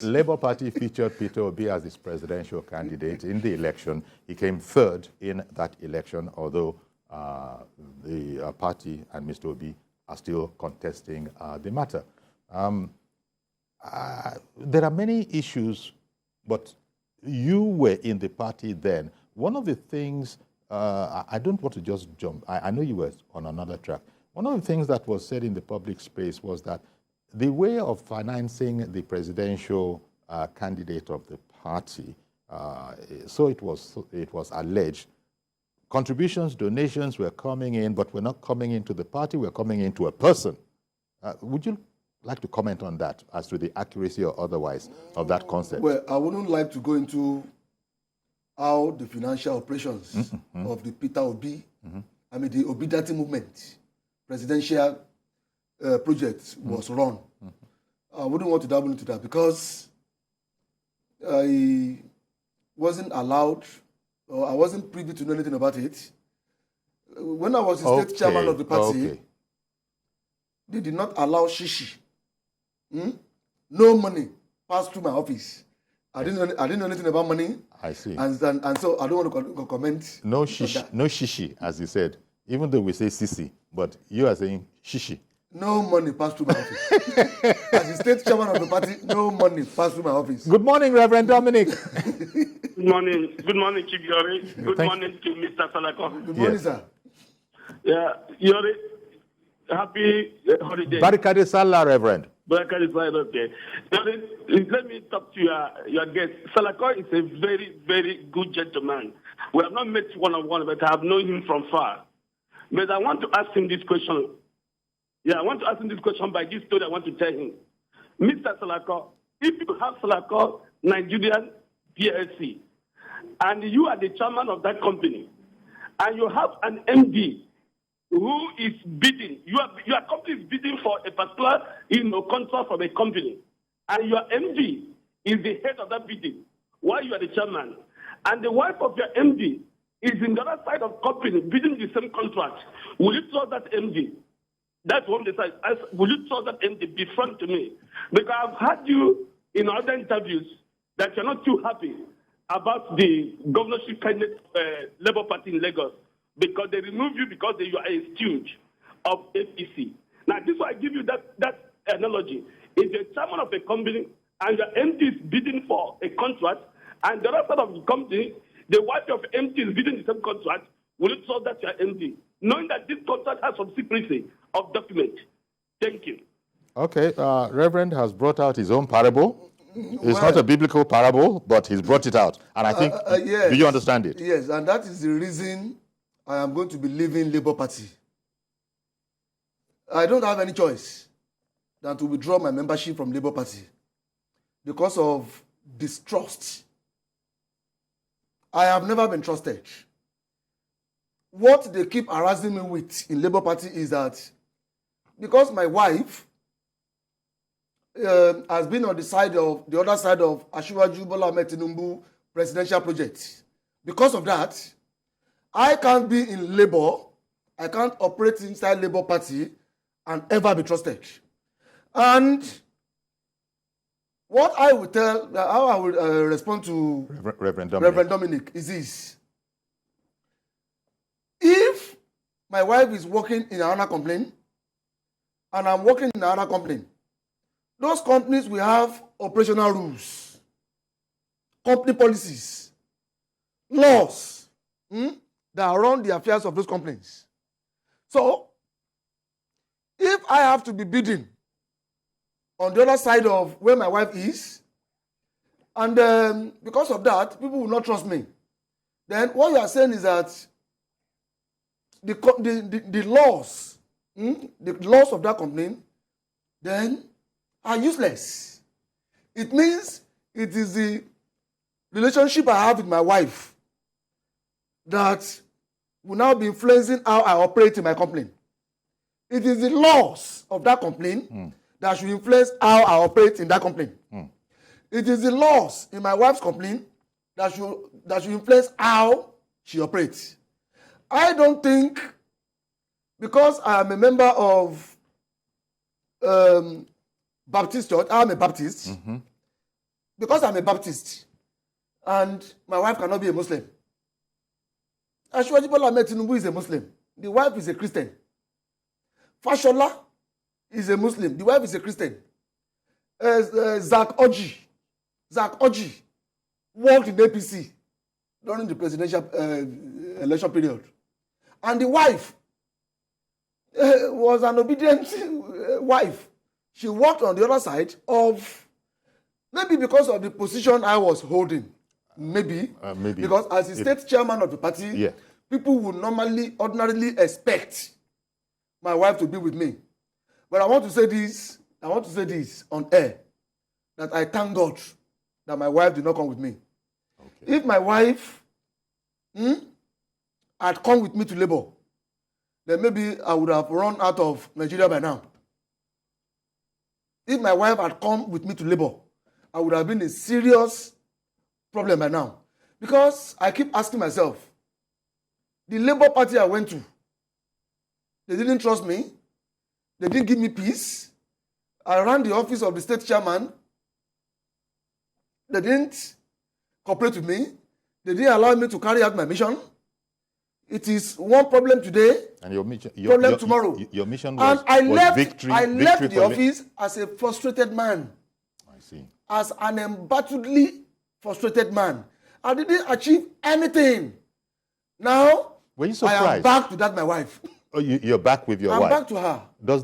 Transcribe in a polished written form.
Labour Party featured Peter Obi as its presidential candidate in the election. He came third in that election, although the party and Mr. Obi are still contesting the matter. There are many issues, but you were in the party then. One of the things, I don't want to just jump, I know you were on another track. One of the things that was said in the public space was that the way of financing the presidential candidate of the party, so it was alleged, contributions, donations were coming in, but we're not coming into the party, we're coming into a person. Would you like to comment on that as to the accuracy or otherwise of that concept? Well, I wouldn't like to go into how the financial operations of the Peter Obi, the Obi-Dati movement, presidential project was run. I wouldn't want to dabble into that because I wasn't allowed, or I wasn't privy to know anything about it. When I was the state chairman of the party, they did not allow shishi. No money passed through my office. I didn't know anything about money. I see. And so I don't want to comment. No shishi, as you said. Even though we say sisi, but you are saying shishi. No money passed through my office. As the state chairman of the party, no money passed through my office. Good morning, Reverend Dominic. Good morning. Good morning, Chief Yori. Good morning to Mr. Salako. Good morning, sir. Yeah, Yori, happy holiday. Barikade Salah, Reverend. Barikade Salah, okay. Yori, let me talk to your guest. Salako is a very, very good gentleman. We have not met one-on-one, but I have known him from far. But I want to ask him this question. I want to ask him this question by this story I want to tell him. Mr. Salako, if you have Salako Nigerian PLC, and you are the chairman of that company, and you have an MD who is bidding, your company is bidding for a particular contract from a company, and your MD is the head of that bidding, while you are the chairman, and the wife of your MD is in the other side of company bidding the same contract, will you trust that MD? That's what they say. Will you trust that MD? Be frank to me. Because I've heard you in other interviews that you're not too happy about the governorship candidate Labour Party in Lagos because they removed you because you are a stooge of APC. Now, this is why I give you that analogy. If you're chairman of a company and your MD is bidding for a contract, and the other side of the company, the wife of MD is bidding the same contract, will you trust that you're MD? Knowing that this contract has some secrecy of document. Thank you. Okay, Reverend has brought out his own parable. It's not a biblical parable, but he's brought it out. And I think, yes. Do you understand it? Yes, and that is the reason I am going to be leaving Labour Party. I don't have any choice than to withdraw my membership from Labour Party because of distrust. I have never been trusted. What they keep harassing me with in Labour Party is that because my wife has been on the other side of Asiwaju Bola Ahmed Tinubu presidential project. Because of that, I can't be in Labour, I can't operate inside Labour Party and ever be trusted. And what I will how I will respond to Reverend Dominic is this. If my wife is working in another company and I'm working in another company, those companies will have operational rules, company policies, laws that run the affairs of those companies. So, if I have to be bidding on the other side of where my wife is, and because of that, people will not trust me, then what you are saying is that the laws of that company then are useless. It means it is the relationship I have with my wife that will now be influencing how I operate in my company. It is the laws of that company that should influence how I operate in that company. It is the laws in my wife's company that should influence how she operates. I don't think, because I am a member of Baptist Church, I am a Baptist, because I'm a Baptist and my wife cannot be a Muslim. Ashwaji Bola Ahmed Tinubu is a Muslim. The wife is a Christian. Fashola is a Muslim. The wife is a Christian. Zach Oji worked in APC during the presidential election period. And the wife was an obedient wife. She worked on the other side of, maybe because of the position I was holding. Maybe. Because as a state chairman of the party, people would ordinarily expect my wife to be with me. But I want to say this on air, that I thank God that my wife did not come with me. Okay. If my wife had come with me to labor, then maybe I would have run out of Nigeria by now. If my wife had come with me to labor, I would have been in a serious problem by now. Because I keep asking myself, the Labour Party I went to, they didn't trust me. They didn't give me peace. I ran the office of the state chairman. They didn't cooperate with me. They didn't allow me to carry out my mission. It is one problem today, and your mission, problem tomorrow. Your mission was, and I left victory the office as a frustrated man. I see. As an embattled, frustrated man. I didn't achieve anything. Now, were you surprised? I am back to that, my wife. Oh, you're back with your wife? I'm back to her. Does